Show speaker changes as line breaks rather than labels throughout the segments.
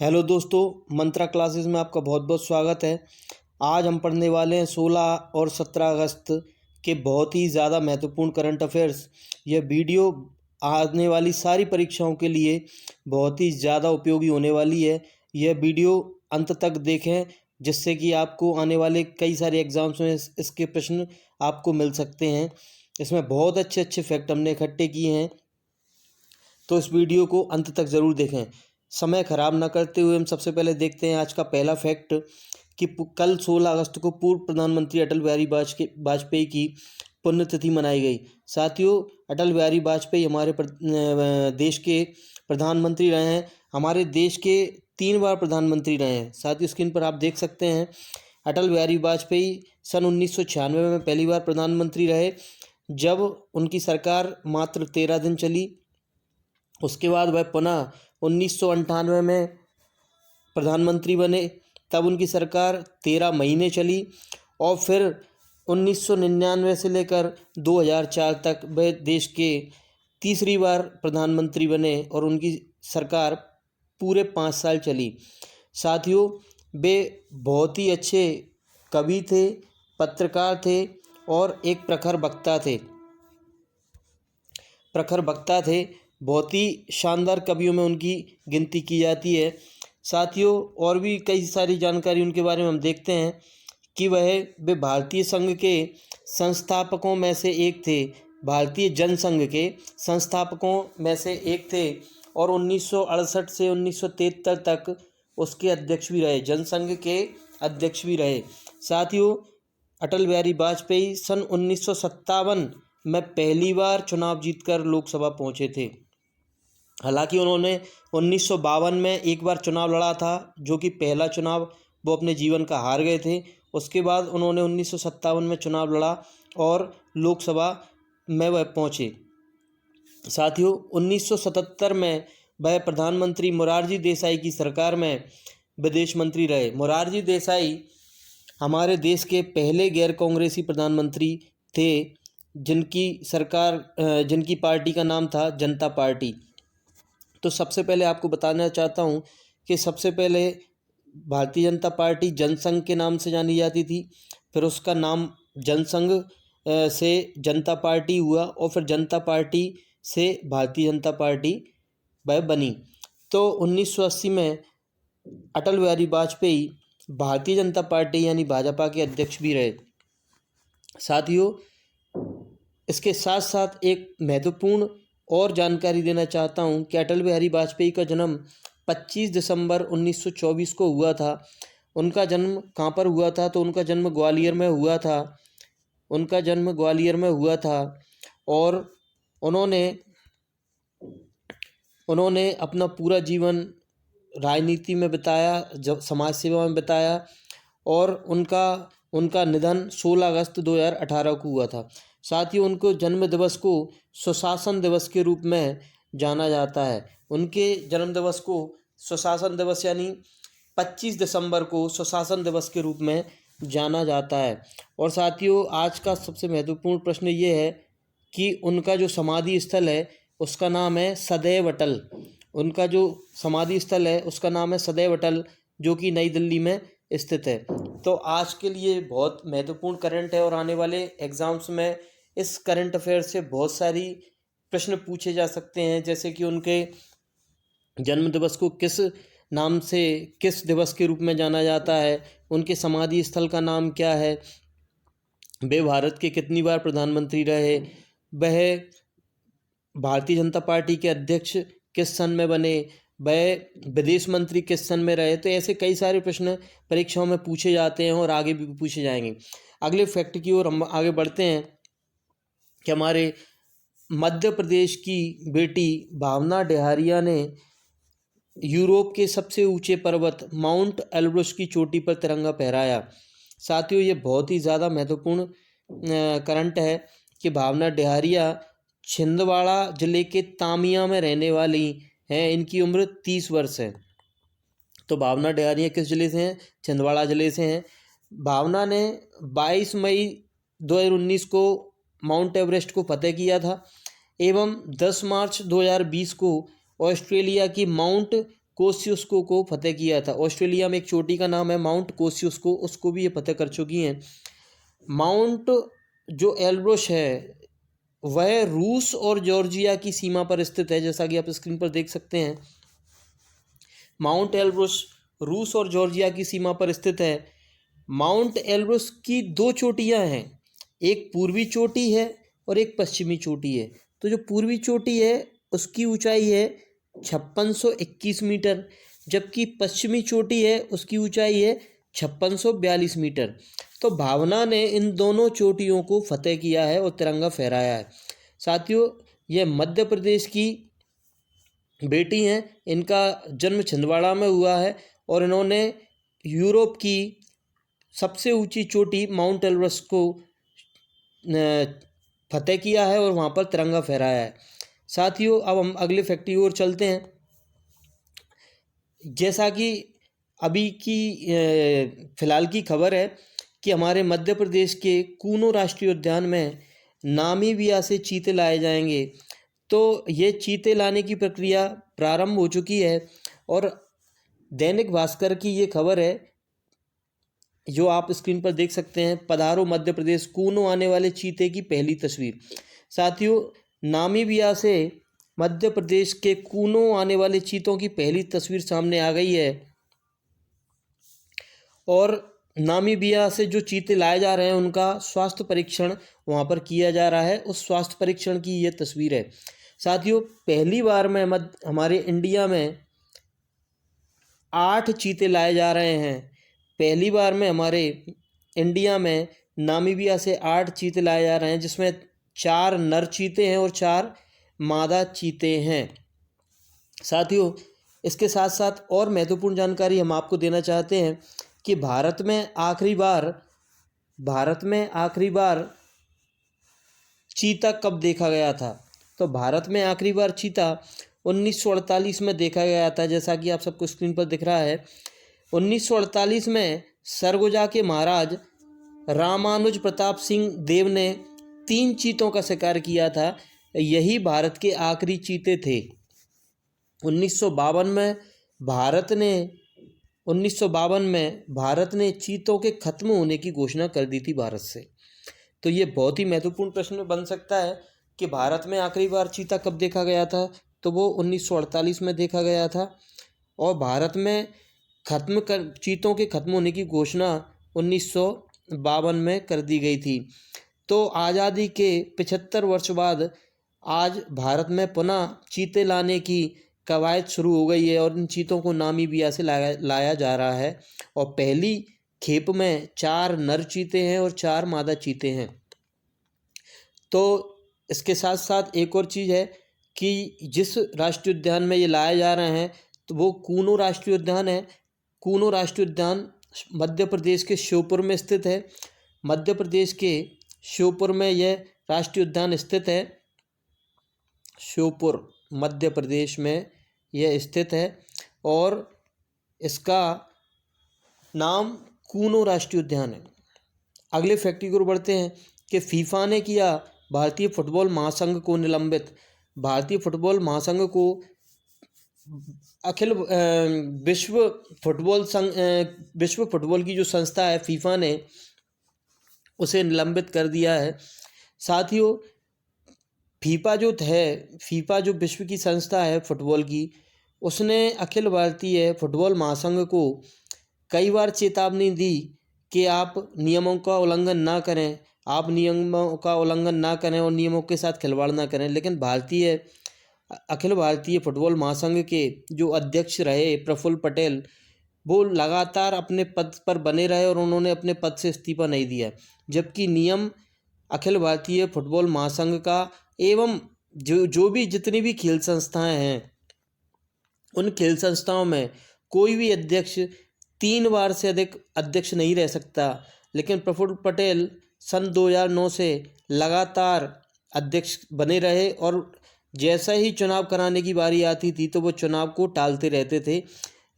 Hello दोस्तों, मंत्रा classes में आपका बहुत बहुत स्वागत है। आज हम पढ़ने वाले हैं 16 और 17 अगस्त के बहुत ही ज़्यादा महत्वपूर्ण करंट अफेयर्स। यह वीडियो आने वाली सारी परीक्षाओं के लिए बहुत ही ज़्यादा उपयोगी होने वाली है। यह वीडियो अंत तक देखें, जिससे कि आपको आने वाले कई सारे एग्जाम्स में इसके प्रश्न आपको मिल सकते हैं। इसमें बहुत अच्छे अच्छे फैक्ट हमने इकट्ठे किए हैं, तो इस वीडियो को अंत तक ज़रूर देखें। समय खराब न करते हुए हम सबसे पहले देखते हैं आज का पहला फैक्ट कि कल 16 अगस्त को पूर्व प्रधानमंत्री अटल बिहारी वाजपेयी की पुण्यतिथि मनाई गई। साथियों, अटल बिहारी वाजपेयी हमारे देश के प्रधानमंत्री रहे हैं। हमारे देश के 3 बार प्रधानमंत्री रहे हैं। साथियों, स्क्रीन पर आप देख सकते हैं अटल बिहारी वाजपेयी सन 1996 में पहली बार प्रधानमंत्री रहे, जब उनकी सरकार मात्र 13 दिन चली। उसके बाद वह पुनः 1998 में प्रधानमंत्री बने, तब उनकी सरकार 13 महीने चली। और फिर 1999 से लेकर 2004 तक वह देश के तीसरी बार प्रधानमंत्री बने और उनकी सरकार पूरे 5 साल चली। साथियों, वे बहुत ही अच्छे कवि थे, पत्रकार थे और एक प्रखर वक्ता थे। बहुत ही शानदार कवियों में उनकी गिनती की जाती है। साथियों, और भी कई सारी जानकारी उनके बारे में हम देखते हैं कि वे भारतीय संघ के संस्थापकों में से एक थे। भारतीय जनसंघ के संस्थापकों में से एक थे और 1968 से 1973 तक उसके अध्यक्ष भी रहे, जनसंघ के अध्यक्ष भी रहे। साथियों, अटल बिहारी वाजपेयी सन 1957 में पहली बार चुनाव जीतकर लोकसभा पहुंचे थे। हालांकि उन्होंने 1952 में एक बार चुनाव लड़ा था, जो कि पहला चुनाव वो अपने जीवन का हार गए थे। उसके बाद उन्होंने 1957 में चुनाव लड़ा और लोकसभा में वह पहुंचे। साथियों, 1977 में वह प्रधानमंत्री मोरारजी देसाई की सरकार में विदेश मंत्री रहे। मोरारजी देसाई हमारे देश के पहले गैर कांग्रेसी प्रधानमंत्री थे, जिनकी पार्टी का नाम था जनता पार्टी। तो सबसे पहले आपको बताना चाहता हूँ कि सबसे पहले भारतीय जनता पार्टी जनसंघ के नाम से जानी जाती थी, फिर उसका नाम जनसंघ से जनता पार्टी हुआ और फिर जनता पार्टी से भारतीय जनता पार्टी वह बनी। तो 1980 में अटल बिहारी वाजपेयी भारतीय जनता पार्टी यानी भाजपा के अध्यक्ष भी रहे। साथियों, इसके साथ साथ एक महत्वपूर्ण और जानकारी देना चाहता हूं कि अटल बिहारी वाजपेयी का जन्म 25 दिसंबर 1924 को हुआ था। उनका जन्म कहाँ पर हुआ था? तो उनका जन्म ग्वालियर में हुआ था। और उन्होंने अपना पूरा जीवन राजनीति में बिताया, जब समाज सेवा में बिताया, और उनका निधन 16 अगस्त 2018 को हुआ था। साथ ही उनको जन्म दिवस को सुशासन दिवस के रूप में जाना जाता है। उनके जन्म दिवस को सुशासन दिवस यानी 25 दिसंबर को सुशासन दिवस के रूप में जाना जाता है। और साथियों, आज का सबसे महत्वपूर्ण प्रश्न ये है कि उनका जो समाधि स्थल है उसका नाम है सदैव अटल। उनका जो समाधि स्थल है उसका नाम है सदैव अटल, जो कि नई दिल्ली में स्थित है। तो आज के लिए बहुत महत्वपूर्ण करंट है और आने वाले एग्जाम्स में इस करंट अफेयर से बहुत सारी प्रश्न पूछे जा सकते हैं, जैसे कि उनके जन्म दिवस को किस नाम से, किस दिवस के रूप में जाना जाता है, उनके समाधि स्थल का नाम क्या है, वे भारत के कितनी बार प्रधानमंत्री रहे, वह भारतीय जनता पार्टी के अध्यक्ष किस सन में बने, वह विदेश मंत्री किस सन में रहे। तो ऐसे कई सारे प्रश्न परीक्षाओं में पूछे जाते हैं और आगे भी पूछे जाएंगे। अगले फैक्ट की ओर हम आगे बढ़ते हैं कि हमारे मध्य प्रदेश की बेटी भावना डेहरिया ने यूरोप के सबसे ऊंचे पर्वत माउंट एल्ब्रुस की चोटी पर तिरंगा फहराया। साथियों, ये बहुत ही ज़्यादा महत्वपूर्ण करंट है कि भावना डेहरिया छिंदवाड़ा जिले के तामिया में रहने वाली हैं। इनकी उम्र 30 वर्ष है। तो भावना डेहरिया किस जिले से हैं? छिंदवाड़ा जिले से हैं। भावना ने 22 मई 2019 को माउंट एवरेस्ट को फतेह किया था एवं 10 मार्च 2020 को ऑस्ट्रेलिया की माउंट कोस्सियुस्को को फतेह किया था। ऑस्ट्रेलिया में एक चोटी का नाम है माउंट कोस्सियुस्को, उसको भी ये फतेह कर चुकी हैं। माउंट जो एल्ब्रुस है वह रूस और जॉर्जिया की सीमा पर स्थित है, जैसा कि आप स्क्रीन पर देख सकते हैं। माउंट एल्ब्रुस रूस और जॉर्जिया की सीमा पर स्थित है। माउंट एल्ब्रुस की दो चोटियां हैं, एक पूर्वी चोटी है और एक पश्चिमी चोटी है। तो जो पूर्वी चोटी है उसकी ऊंचाई है 5621 मीटर, जबकि पश्चिमी चोटी है उसकी ऊंचाई है 5642 मीटर। तो भावना ने इन दोनों चोटियों को फतेह किया है और तिरंगा फहराया है। साथियों, यह मध्य प्रदेश की बेटी हैं, इनका जन्म छिंदवाड़ा में हुआ है और इन्होंने यूरोप की सबसे ऊंची चोटी माउंट एल्ब्रस को फतेह किया है और वहाँ पर तिरंगा फहराया है। साथियों, अब हम अगले फैक्ट की ओर चलते हैं। जैसा कि अभी की फिलहाल की खबर है कि हमारे मध्य प्रदेश के कूनो राष्ट्रीय उद्यान में नामीबिया से चीते लाए जाएंगे। तो ये चीते लाने की प्रक्रिया प्रारंभ हो चुकी है और दैनिक भास्कर की ये खबर है जो आप स्क्रीन पर देख सकते हैं। पधारो मध्य प्रदेश, कूनो आने वाले चीते की पहली तस्वीर। साथियों, नामीबिया से मध्य प्रदेश के कूनो आने वाले चीतों की पहली तस्वीर सामने आ गई है और नामीबिया से जो चीते लाए जा रहे हैं उनका स्वास्थ्य परीक्षण वहाँ पर किया जा रहा है। उस स्वास्थ्य परीक्षण की ये तस्वीर है। साथियों, पहली बार में हमारे इंडिया में 8 चीते लाए जा रहे हैं। पहली बार में हमारे इंडिया में नामीबिया से 8 चीते लाए जा रहे हैं, जिसमें 4 नर चीते हैं और 4 मादा चीते हैं। साथियों, इसके साथ साथ और महत्वपूर्ण जानकारी हम आपको देना चाहते हैं कि भारत में आखिरी बार चीता कब देखा गया था। तो भारत में आखिरी बार चीता 1948 में देखा गया था, जैसा कि आप सबको स्क्रीन पर दिख रहा है। 1948 में सरगुजा के महाराज रामानुज प्रताप सिंह देव ने 3 चीतों का शिकार किया था। यही भारत के आखिरी चीते थे। 1952 में भारत ने चीतों के खत्म होने की घोषणा कर दी थी भारत से। तो ये बहुत ही महत्वपूर्ण प्रश्न बन सकता है कि भारत में आखिरी बार चीता कब देखा गया था। तो वो 1948 में देखा गया था और भारत में चीतों के खत्म होने की घोषणा 1952 में कर दी गई थी। तो आज़ादी के 75 वर्ष बाद आज भारत में पुनः चीते लाने की कवायद शुरू हो गई है और इन चीतों को नामीबिया से लाया जा रहा है और पहली खेप में 4 नर चीते हैं और 4 मादा चीते हैं। तो इसके साथ साथ एक और चीज़ है कि जिस राष्ट्रीय उद्यान में ये लाए जा रहे हैं तो वो कूनो राष्ट्रीय उद्यान है। कूनो राष्ट्रीय उद्यान मध्य प्रदेश के श्योपुर में स्थित है। मध्य प्रदेश के श्योपुर में यह राष्ट्रीय उद्यान स्थित है। श्योपुर मध्य प्रदेश में यह स्थित है और इसका नाम कूनो राष्ट्रीय उद्यान है। अगले फैक्ट की ओर बढ़ते हैं कि फीफा ने किया भारतीय फुटबॉल महासंघ को निलंबित। भारतीय फुटबॉल महासंघ को विश्व फुटबॉल की जो संस्था है फीफा ने उसे निलंबित कर दिया है। साथियों, फीफा जो विश्व की संस्था है फुटबॉल की, उसने अखिल भारतीय फुटबॉल महासंघ को कई बार चेतावनी दी कि आप नियमों का उल्लंघन ना करें और नियमों के साथ खिलवाड़ ना करें। लेकिन अखिल भारतीय फुटबॉल महासंघ के जो अध्यक्ष रहे प्रफुल्ल पटेल, वो लगातार अपने पद पर बने रहे और उन्होंने अपने पद से इस्तीफा नहीं दिया। जबकि नियम अखिल भारतीय फुटबॉल महासंघ का एवं जितनी भी खेल संस्थाएं हैं, उन खेल संस्थाओं में कोई भी अध्यक्ष 3 बार से अधिक अध्यक्ष नहीं रह सकता। लेकिन प्रफुल्ल पटेल सन 2009 से लगातार अध्यक्ष बने रहे और जैसा ही चुनाव कराने की बारी आती थी तो वो चुनाव को टालते रहते थे।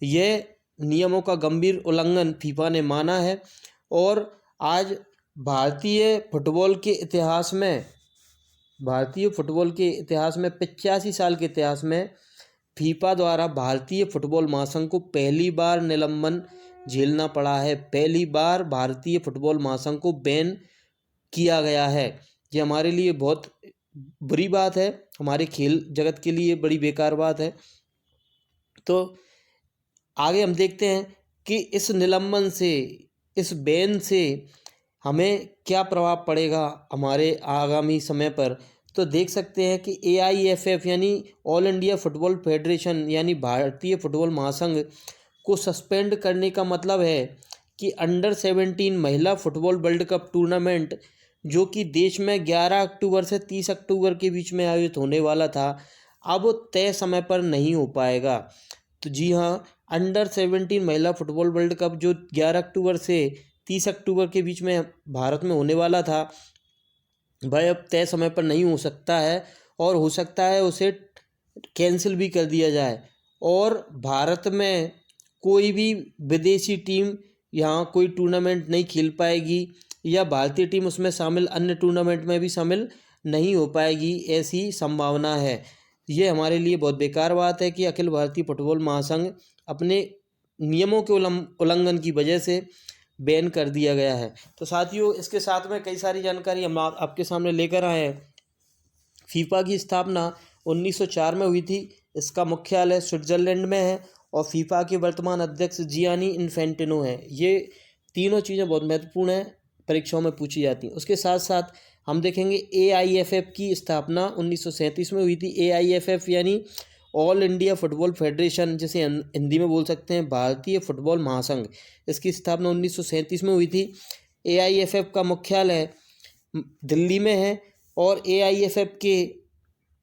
यह नियमों का गंभीर उल्लंघन फीफा ने माना है और आज भारतीय फुटबॉल के इतिहास में 85 साल के इतिहास में फीफा द्वारा भारतीय फुटबॉल महासंघ को पहली बार निलंबन झेलना पड़ा है। पहली बार भारतीय फुटबॉल महासंघ को बैन किया गया है। ये हमारे लिए बहुत बुरी बात है, हमारे खेल जगत के लिए बड़ी बेकार बात है। तो आगे हम देखते हैं कि इस निलंबन से, इस बैन से हमें क्या प्रभाव पड़ेगा हमारे आगामी समय पर। तो देख सकते हैं कि AIFF यानी ऑल इंडिया फुटबॉल फेडरेशन यानी भारतीय फुटबॉल महासंघ को सस्पेंड करने का मतलब है कि अंडर 17 महिला फुटबॉल वर्ल्ड कप टूर्नामेंट जो कि देश में 11 अक्टूबर से 30 अक्टूबर के बीच में आयोजित होने वाला था, अब तय समय पर नहीं हो पाएगा। तो जी हाँ, अंडर 17 महिला फुटबॉल वर्ल्ड कप जो 11 अक्टूबर से 30 अक्टूबर के बीच में भारत में होने वाला था, वह अब तय समय पर नहीं हो सकता है और हो सकता है उसे कैंसिल भी कर दिया जाए और भारत में कोई भी विदेशी टीम यहाँ कोई टूर्नामेंट नहीं खेल पाएगी या भारतीय टीम उसमें शामिल अन्य टूर्नामेंट में भी शामिल नहीं हो पाएगी, ऐसी संभावना है। ये हमारे लिए बहुत बेकार बात है कि अखिल भारतीय फुटबॉल महासंघ अपने नियमों के उल्लंघन की वजह से बैन कर दिया गया है। तो साथियों, इसके साथ में कई सारी जानकारी हम आपके सामने लेकर आए हैं। फीफा की स्थापना 1904 में हुई थी। इसका मुख्यालय स्विट्जरलैंड में है और फीफा के वर्तमान अध्यक्ष जियानी इन्फेंटिनो हैं। ये तीनों चीज़ें बहुत महत्वपूर्ण हैं, परीक्षाओं में पूछी जाती हैं। उसके साथ साथ हम देखेंगे AIFF की स्थापना 1937 में हुई थी। AIFF यानी ऑल इंडिया फुटबॉल फेडरेशन, जिसे हिंदी में बोल सकते हैं भारतीय फुटबॉल महासंघ, इसकी स्थापना 1937 में हुई थी। AIFF का मुख्यालय दिल्ली में है और AIFF के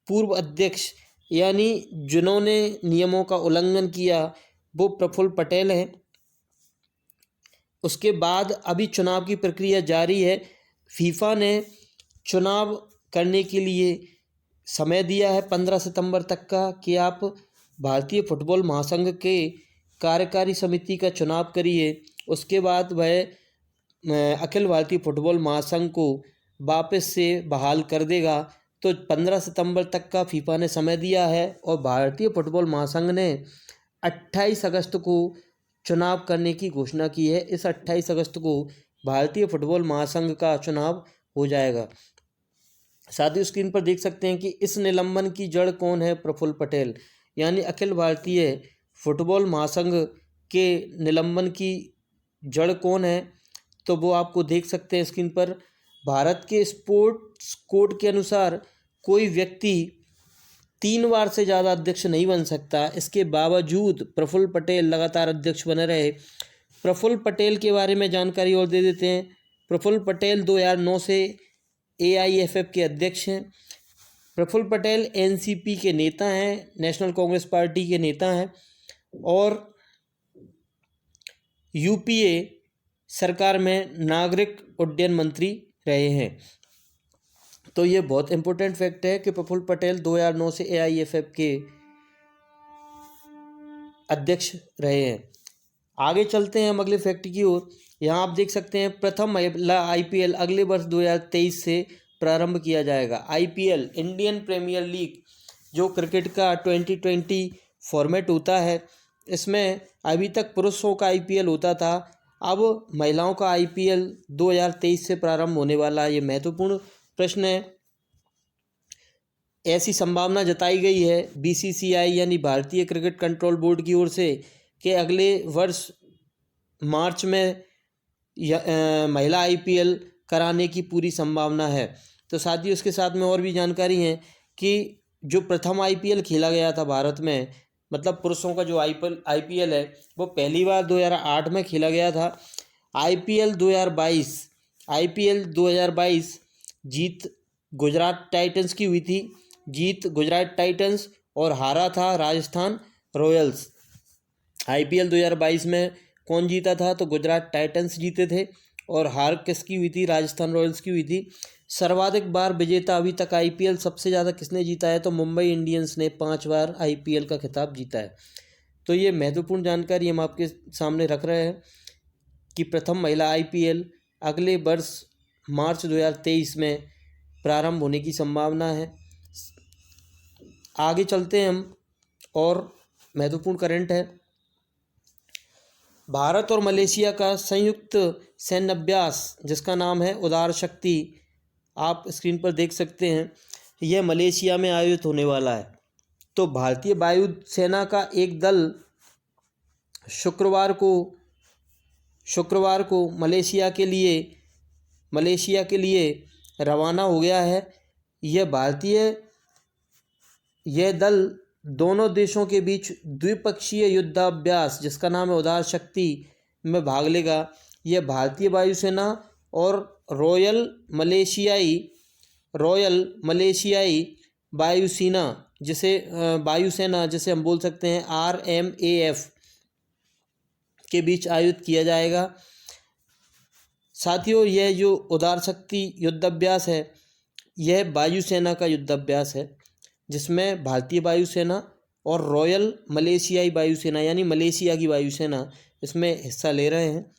पूर्व अध्यक्ष यानी जिन्होंने नियमों का उल्लंघन किया वो प्रफुल्ल पटेल हैं। उसके बाद अभी चुनाव की प्रक्रिया जारी है। फीफा ने चुनाव करने के लिए समय दिया है 15 सितंबर तक का कि आप भारतीय फुटबॉल महासंघ के कार्यकारी समिति का चुनाव करिए। उसके बाद वह अखिल भारतीय फुटबॉल महासंघ को वापस से बहाल कर देगा। तो 15 सितंबर तक का फीफा ने समय दिया है और भारतीय फुटबॉल महासंघ ने 28 अगस्त को चुनाव करने की घोषणा की है। इस 28 अगस्त को भारतीय फुटबॉल महासंघ का चुनाव हो जाएगा। साथ ही स्क्रीन पर देख सकते हैं कि इस निलंबन की जड़ कौन है। प्रफुल्ल पटेल यानी अखिल भारतीय फुटबॉल महासंघ के निलंबन की जड़ कौन है, तो वो आपको देख सकते हैं स्क्रीन पर। भारत के स्पोर्ट्स कोड के अनुसार कोई व्यक्ति 3 बार से ज़्यादा अध्यक्ष नहीं बन सकता। इसके बावजूद प्रफुल्ल पटेल लगातार अध्यक्ष बने रहे। प्रफुल्ल पटेल के बारे में जानकारी और दे देते हैं। प्रफुल्ल पटेल 2009 से AIFF के अध्यक्ष हैं। प्रफुल्ल पटेल NCP के नेता हैं, नेशनल कांग्रेस पार्टी के नेता हैं और UPA सरकार में नागरिक उड्डयन मंत्री रहे हैं। तो ये बहुत इंपॉर्टेंट फैक्ट है कि प्रफुल्ल पटेल 2009 से AIFF के अध्यक्ष रहे हैं। आगे चलते हैं हम अगले फैक्ट की ओर। यहाँ आप देख सकते हैं प्रथम महिला IPL अगले वर्ष 2023 से प्रारंभ किया जाएगा। IPL इंडियन प्रीमियर लीग जो क्रिकेट का 2020 फॉर्मेट होता है, इसमें अभी तक पुरुषों का IPL होता था, अब महिलाओं का IPL 2023 से प्रारंभ होने वाला है। ये महत्वपूर्ण प्रश्न है। ऐसी संभावना जताई गई है BCCI यानी भारतीय क्रिकेट कंट्रोल बोर्ड की ओर से कि अगले वर्ष मार्च में महिला IPL कराने की पूरी संभावना है। तो साथ ही उसके साथ में और भी जानकारी है कि जो प्रथम IPL खेला गया था भारत में, मतलब पुरुषों का जो IPL है, वो पहली बार 2008 में खेला गया था। IPL 2022 जीत गुजरात टाइटंस की हुई थी। जीत गुजरात टाइटंस और हारा था राजस्थान रॉयल्स। IPL 2022 में कौन जीता था, तो गुजरात टाइटंस जीते थे और हार किसकी हुई थी, राजस्थान रॉयल्स की हुई थी। सर्वाधिक बार विजेता अभी तक IPL सबसे ज़्यादा किसने जीता है, तो मुंबई इंडियंस ने 5 बार IPL का खिताब जीता है। तो ये महत्वपूर्ण जानकारी हम आपके सामने रख रहे हैं कि प्रथम महिला IPL अगले वर्ष मार्च 2023 में प्रारंभ होने की संभावना है। आगे चलते हैं हम और महत्वपूर्ण करंट है, भारत और मलेशिया का संयुक्त सैन्य अभ्यास जिसका नाम है उदार शक्ति, आप स्क्रीन पर देख सकते हैं, यह मलेशिया में आयोजित होने वाला है। तो भारतीय वायु सेना का एक दल शुक्रवार को मलेशिया के लिए रवाना हो गया है। यह दल दोनों देशों के बीच द्विपक्षीय युद्धाभ्यास जिसका नाम है उदार शक्ति में भाग लेगा। यह भारतीय वायुसेना और रॉयल मलेशियाई वायुसेना जिसे हम बोल सकते हैं RMAF के बीच आयोजित किया जाएगा। साथियों, यह जो उदार शक्ति युद्धाभ्यास है यह वायुसेना का युद्धाभ्यास है जिसमें भारतीय वायुसेना और रॉयल मलेशियाई वायुसेना यानी मलेशिया की वायुसेना इसमें हिस्सा ले रहे हैं।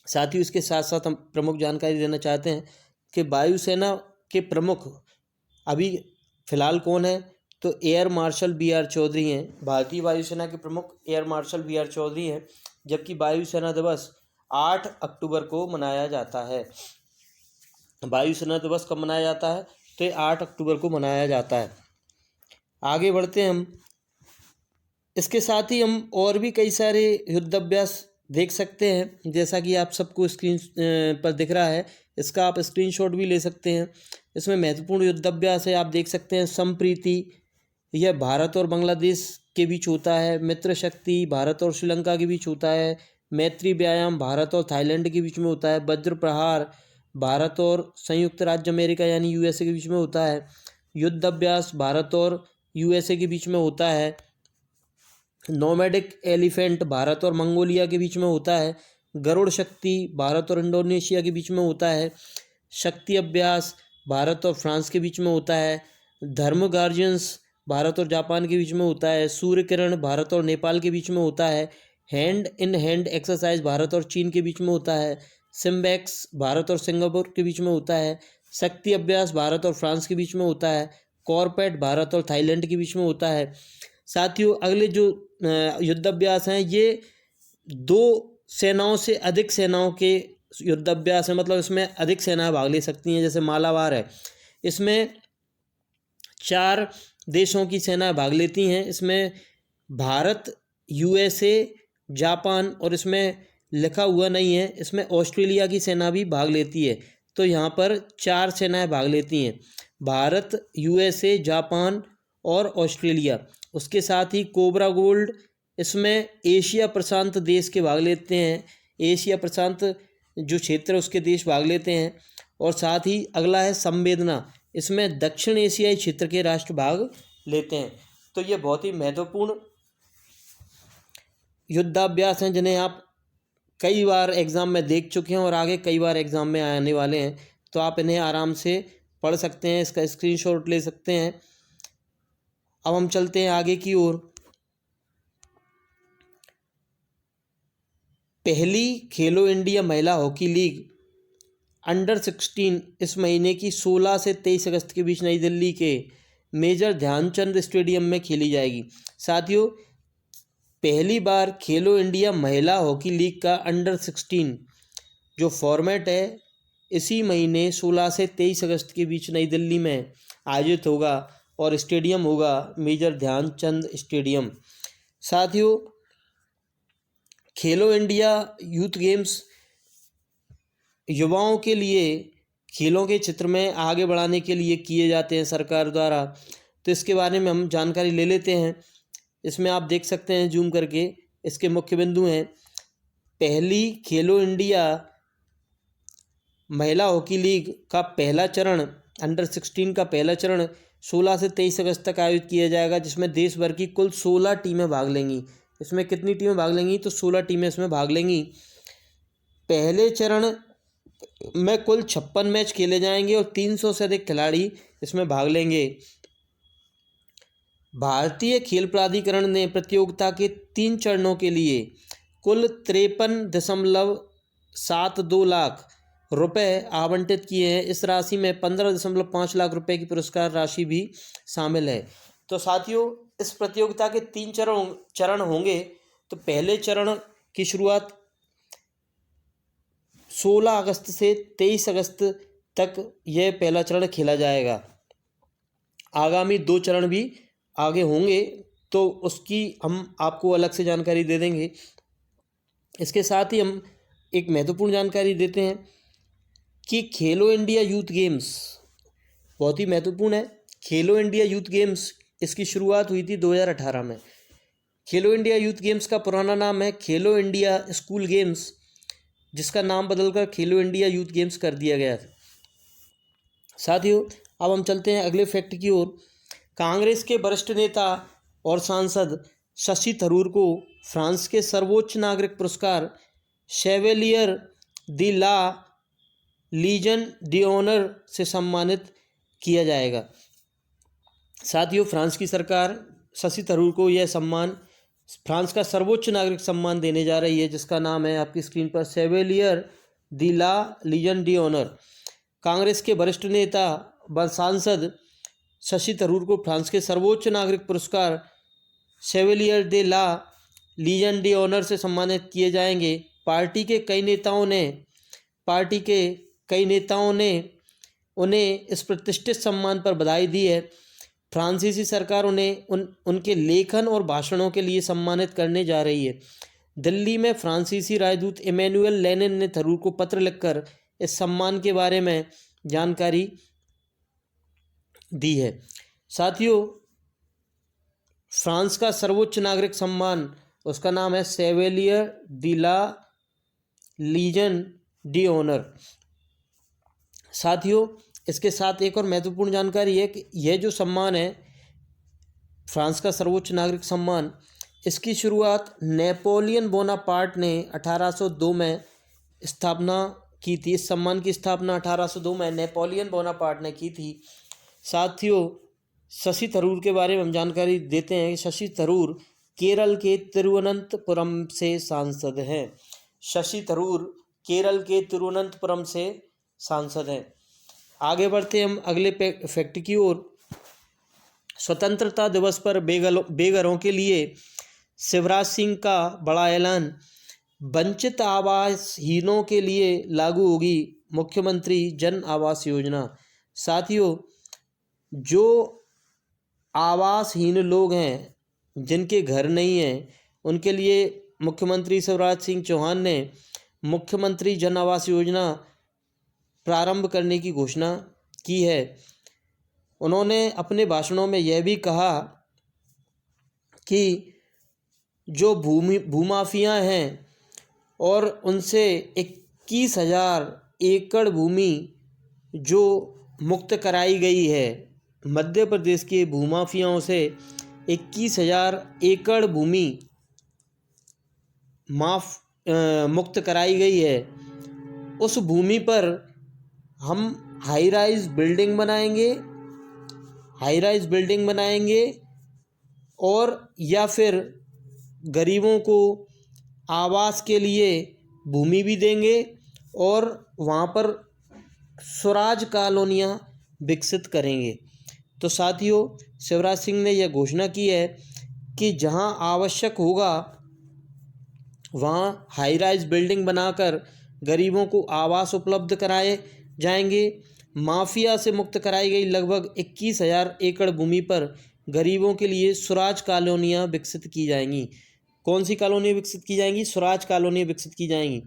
साथियों, इसके साथ साथ हम प्रमुख जानकारी देना चाहते हैं कि वायुसेना के प्रमुख अभी फ़िलहाल कौन है, तो एयर मार्शल BR चौधरी हैं। भारतीय वायुसेना के प्रमुख एयर मार्शल BR चौधरी हैं, जबकि वायुसेना दिवस 8 अक्टूबर को मनाया जाता है। वायुसेना दिवस कब मनाया जाता है, तो 8 अक्टूबर को मनाया जाता है। आगे बढ़ते हैं हम। इसके साथ ही हम और भी कई सारे युद्धाभ्यास देख सकते हैं, जैसा कि आप सबको स्क्रीन पर दिख रहा है, इसका आप स्क्रीनशॉट भी ले सकते हैं। इसमें महत्वपूर्ण युद्धाभ्यास है, आप देख सकते हैं संप्रीति, यह भारत और बांग्लादेश के बीच होता है। मित्र शक्ति भारत और श्रीलंका के बीच होता है। मैत्री व्यायाम भारत और थाईलैंड के बीच में होता है। वज्र प्रहार भारत और संयुक्त राज्य अमेरिका यानी USA के बीच में होता है। युद्ध अभ्यास भारत और USA के बीच में होता है। नोमैडिक एलिफेंट भारत और मंगोलिया के बीच में होता है। गरुड़ शक्ति भारत और इंडोनेशिया के बीच में होता है। शक्ति अभ्यास भारत और फ्रांस के बीच में होता है। धर्म गार्जियंस भारत और जापान के बीच में होता है। सूर्य किरण भारत और नेपाल के बीच में होता है। Hand in hand exercise Bharat और चीन के बीच में होता है। सिम्बैक्स भारत और सिंगापुर के बीच में होता है। शक्ति अभ्यास भारत और फ्रांस के बीच में होता है। कॉर्पेट भारत और थाईलैंड के बीच में होता है। साथियों, अगले जो युद्धाभ्यास हैं ये 2 सेनाओं से अधिक सेनाओं के युद्धाभ्यास है, मतलब इसमें अधिक सेनाएं भाग ले सकती हैं। जैसे मालाबार है, इसमें 4 देशों की सेनाएं भाग लेती हैं। इसमें भारत, USA, जापान और इसमें लिखा हुआ नहीं है, इसमें ऑस्ट्रेलिया की सेना भी भाग लेती है। तो यहाँ पर 4 सेनाएं भाग लेती हैं, भारत, USA, जापान और ऑस्ट्रेलिया। उसके साथ ही कोबरा गोल्ड, इसमें एशिया प्रशांत देश के भाग लेते हैं। एशिया प्रशांत जो क्षेत्र है उसके देश भाग लेते हैं। और साथ ही अगला है संवेदना, इसमें दक्षिण एशियाई क्षेत्र के राष्ट्र भाग लेते हैं। तो ये बहुत ही महत्वपूर्ण युद्धाभ्यास हैं जिन्हें आप कई बार एग्ज़ाम में देख चुके हैं और आगे कई बार एग्ज़ाम में आने वाले हैं। तो आप इन्हें आराम से पढ़ सकते हैं, इसका स्क्रीनशॉट ले सकते हैं। अब हम चलते हैं आगे की ओर। पहली खेलो इंडिया महिला हॉकी लीग अंडर-16 इस महीने की 16 से 23 अगस्त के बीच नई दिल्ली के मेजर ध्यानचंद स्टेडियम में खेली जाएगी। साथियों, पहली बार खेलो इंडिया महिला हॉकी लीग का अंडर-16 जो फॉर्मेट है इसी महीने 16 से 23 अगस्त के बीच नई दिल्ली में आयोजित होगा और स्टेडियम होगा मेजर ध्यानचंद स्टेडियम। साथियों, खेलो इंडिया यूथ गेम्स युवाओं के लिए खेलों के क्षेत्र में आगे बढ़ाने के लिए किए जाते हैं सरकार द्वारा। तो इसके बारे में हम जानकारी ले लेते हैं। इसमें आप देख सकते हैं जूम करके, इसके मुख्य बिंदु हैं। पहली खेलो इंडिया महिला हॉकी लीग का पहला चरण अंडर-16 का पहला चरण 16 से 23 अगस्त तक आयोजित किया जाएगा, जिसमें देश भर की कुल 16 टीमें भाग लेंगी। इसमें कितनी टीमें भाग लेंगी, तो 16 टीमें इसमें भाग लेंगी। पहले चरण में कुल 56 मैच खेले जाएंगे और 300 से अधिक खिलाड़ी इसमें भाग लेंगे। भारतीय खेल प्राधिकरण ने प्रतियोगिता के 3 चरणों के लिए कुल 53.72 लाख रुपए आवंटित किए हैं। इस राशि में 15.5 लाख रुपए की पुरस्कार राशि भी शामिल है। तो साथियों, इस प्रतियोगिता के 3 चरण होंगे। तो पहले चरण की शुरुआत 16 अगस्त से 23 अगस्त तक यह पहला चरण खेला जाएगा। आगामी 2 चरण भी आगे होंगे, तो उसकी हम आपको अलग से जानकारी दे देंगे। इसके साथ ही हम एक महत्वपूर्ण जानकारी देते हैं कि खेलो इंडिया यूथ गेम्स बहुत ही महत्वपूर्ण है। खेलो इंडिया यूथ गेम्स इसकी शुरुआत हुई थी 2018 में। खेलो इंडिया यूथ गेम्स का पुराना नाम है खेलो इंडिया स्कूल गेम्स, जिसका नाम बदलकर खेलो इंडिया यूथ गेम्स कर दिया गया था। साथियों, अब हम चलते हैं अगले फैक्ट की ओर। कांग्रेस के वरिष्ठ नेता और सांसद शशि थरूर को फ्रांस के सर्वोच्च नागरिक पुरस्कार शेवेलियर दी ला लीजन d'honneur से सम्मानित किया जाएगा। साथियों, फ्रांस की सरकार शशि थरूर को यह सम्मान, फ्रांस का सर्वोच्च नागरिक सम्मान देने जा रही है, जिसका नाम है आपकी स्क्रीन पर शेवेलियर दी ला लीजन d'honneur। कांग्रेस के वरिष्ठ नेता व सांसद शशि थरूर को फ्रांस के सर्वोच्च नागरिक पुरस्कार शेवेलियर दे ला लीजन d'honneur से सम्मानित किए जाएंगे। पार्टी के कई नेताओं ने उन्हें इस प्रतिष्ठित सम्मान पर बधाई दी है। फ्रांसीसी सरकार उन्हें उनके लेखन और भाषणों के लिए सम्मानित करने जा रही है। दिल्ली में फ्रांसीसी राजदूत इमैनुअल लेनिन ने थरूर को पत्र लिखकर इस सम्मान के बारे में जानकारी दी है। साथियों, फ्रांस का सर्वोच्च नागरिक सम्मान, उसका नाम है शेवेलियर दी ला लीजन d'honneur। साथियों, इसके साथ एक और महत्वपूर्ण जानकारी है कि यह जो सम्मान है, फ्रांस का सर्वोच्च नागरिक सम्मान, इसकी शुरुआत नेपोलियन बोनापार्ट ने 1802 में स्थापना की थी। इस सम्मान की स्थापना 1802 में नेपोलियन बोनापार्ट ने की थी। साथियों, शशि थरूर के बारे में हम जानकारी देते हैं कि शशि थरूर केरल के तिरुवनंतपुरम से सांसद हैं। शशि थरूर केरल के तिरुवनंतपुरम से सांसद हैं। आगे बढ़ते हम अगले फैक्ट की ओर। स्वतंत्रता दिवस पर बेघरों के लिए शिवराज सिंह का बड़ा ऐलान। वंचित आवासहीनों के लिए लागू होगी मुख्यमंत्री जन आवास योजना। साथियों, जो आवासहीन लोग हैं, जिनके घर नहीं हैं, उनके लिए मुख्यमंत्री शिवराज सिंह चौहान ने मुख्यमंत्री जन आवास योजना प्रारंभ करने की घोषणा की है। उन्होंने अपने भाषणों में यह भी कहा कि जो भूमाफिया हैं और उनसे 21,000 एकड़ भूमि जो मुक्त कराई गई है, मध्य प्रदेश के भूमाफियाओं से 21,000 एकड़ भूमि मुक्त कराई गई है। उस भूमि पर हम हाई राइज बिल्डिंग बनाएंगे और या फिर गरीबों को आवास के लिए भूमि भी देंगे और वहाँ पर स्वराज कॉलोनियाँ विकसित करेंगे। तो साथियों, शिवराज सिंह ने यह घोषणा की है कि जहाँ आवश्यक होगा वहाँ हाई राइज बिल्डिंग बनाकर गरीबों को आवास उपलब्ध कराए जाएंगे। माफिया से मुक्त कराई गई लगभग 21,000 एकड़ भूमि पर गरीबों के लिए स्वराज कॉलोनियाँ विकसित की जाएंगी। कौन सी कॉलोनी विकसित की जाएंगी? स्वराज कॉलोनी विकसित की जाएंगी।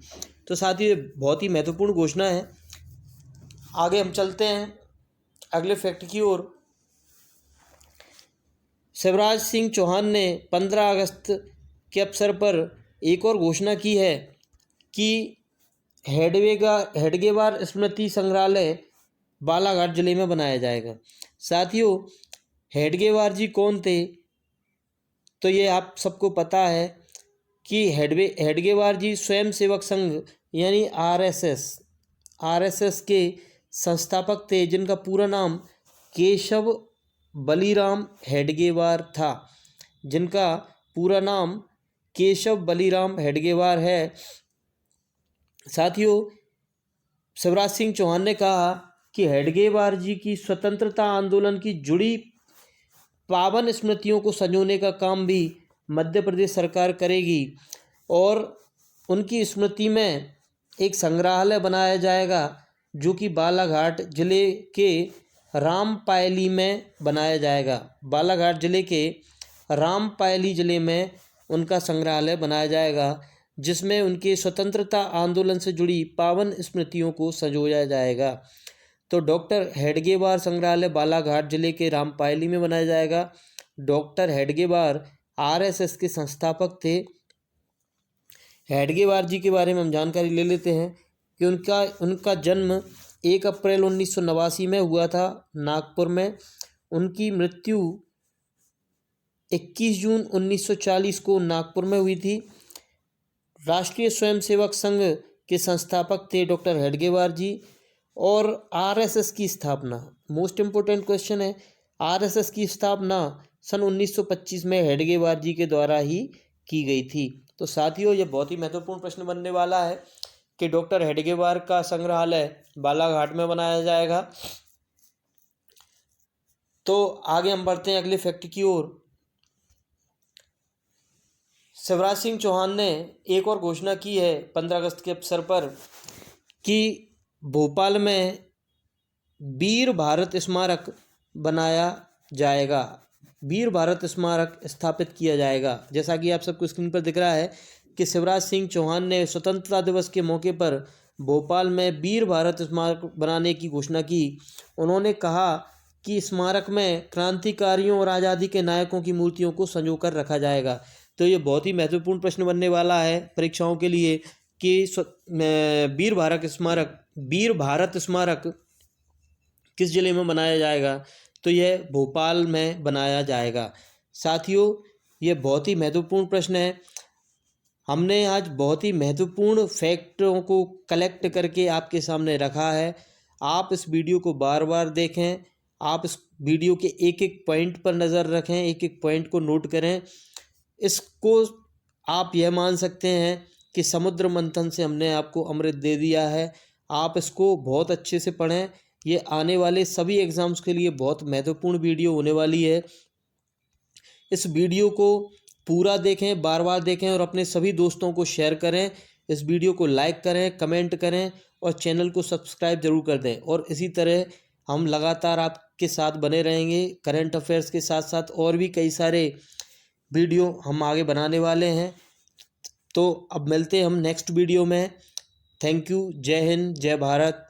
तो साथियों, बहुत ही महत्वपूर्ण घोषणा है। आगे हम चलते हैं अगले फैक्ट की ओर। शिवराज सिंह चौहान ने 15 अगस्त के अवसर पर एक और घोषणा की है कि हेडगेवार स्मृति संग्रहालय बालाघाट जिले में बनाया जाएगा। साथियों, हेडगेवार जी कौन थे? तो ये आप सबको पता है कि हेडगेवार जी स्वयं सेवक संघ यानी आरएसएस के संस्थापक थे, जिनका पूरा नाम केशव बलीराम हेडगेवार था। जिनका पूरा नाम केशव बलीराम हेडगेवार है। साथियों, शिवराज सिंह चौहान ने कहा कि हेडगेवार जी की स्वतंत्रता आंदोलन की जुड़ी पावन स्मृतियों को संजोने का काम भी मध्य प्रदेश सरकार करेगी और उनकी स्मृति में एक संग्रहालय बनाया जाएगा जो कि बालाघाट ज़िले के रामपायली में बनाया जाएगा। बालाघाट ज़िले के रामपायली ज़िले में उनका संग्रहालय बनाया जाएगा जिसमें उनके स्वतंत्रता आंदोलन से जुड़ी पावन स्मृतियों को संजोया जाएगा। तो डॉक्टर हेडगेवार संग्रहालय बालाघाट जिले के रामपायली में बनाया जाएगा। डॉक्टर हेडगेवार आरएसएस के संस्थापक थे। हेडगेवार जी के बारे में हम जानकारी ले लेते हैं कि उनका जन्म 1 अप्रैल 1989 में हुआ था नागपुर में। उनकी मृत्यु 21 जून 1940 को नागपुर में हुई थी। राष्ट्रीय स्वयंसेवक संघ के संस्थापक थे डॉक्टर हेडगेवार जी। और आरएसएस की स्थापना, मोस्ट इम्पोर्टेंट क्वेश्चन है, आरएसएस की स्थापना सन 1925 में हेडगेवार जी के द्वारा ही की गई थी। तो साथियों, ये बहुत ही महत्वपूर्ण प्रश्न बनने वाला है कि डॉक्टर हेडगेवार का संग्रहालय बालाघाट में बनाया जाएगा। तो आगे हम बढ़ते हैं अगले फैक्ट की ओर। शिवराज सिंह चौहान ने एक और घोषणा की है 15 अगस्त के अवसर पर कि भोपाल में वीर भारत स्मारक बनाया जाएगा, वीर भारत स्मारक स्थापित किया जाएगा। जैसा कि आप सबको स्क्रीन पर दिख रहा है कि शिवराज सिंह चौहान ने स्वतंत्रता दिवस के मौके पर भोपाल में वीर भारत स्मारक बनाने की घोषणा की। उन्होंने कहा कि स्मारक में क्रांतिकारियों और आज़ादी के नायकों की मूर्तियों को संजोकर रखा जाएगा। तो ये बहुत ही महत्वपूर्ण प्रश्न बनने वाला है परीक्षाओं के लिए कि वीर भारत स्मारक किस जिले में बनाया जाएगा। तो यह भोपाल में बनाया जाएगा। साथियों, ये बहुत ही महत्वपूर्ण प्रश्न है। हमने आज बहुत ही महत्वपूर्ण फैक्टरों को कलेक्ट करके आपके सामने रखा है। आप इस वीडियो को बार बार देखें, आप इस वीडियो के एक एक पॉइंट पर नज़र रखें, एक एक पॉइंट को नोट करें। इसको आप यह मान सकते हैं कि समुद्र मंथन से हमने आपको अमृत दे दिया है। आप इसको बहुत अच्छे से पढ़ें। ये आने वाले सभी एग्ज़ाम्स के लिए बहुत महत्वपूर्ण वीडियो होने वाली है। इस वीडियो को पूरा देखें, बार बार देखें और अपने सभी दोस्तों को शेयर करें। इस वीडियो को लाइक करें, कमेंट करें और चैनल को सब्सक्राइब ज़रूर कर दें। और इसी तरह हम लगातार आपके साथ बने रहेंगे। करंट अफेयर्स के साथ साथ और भी कई सारे वीडियो हम आगे बनाने वाले हैं। तो अब मिलते हैं हम नेक्स्ट वीडियो में। Thank you. जय हिंद, जय भारत।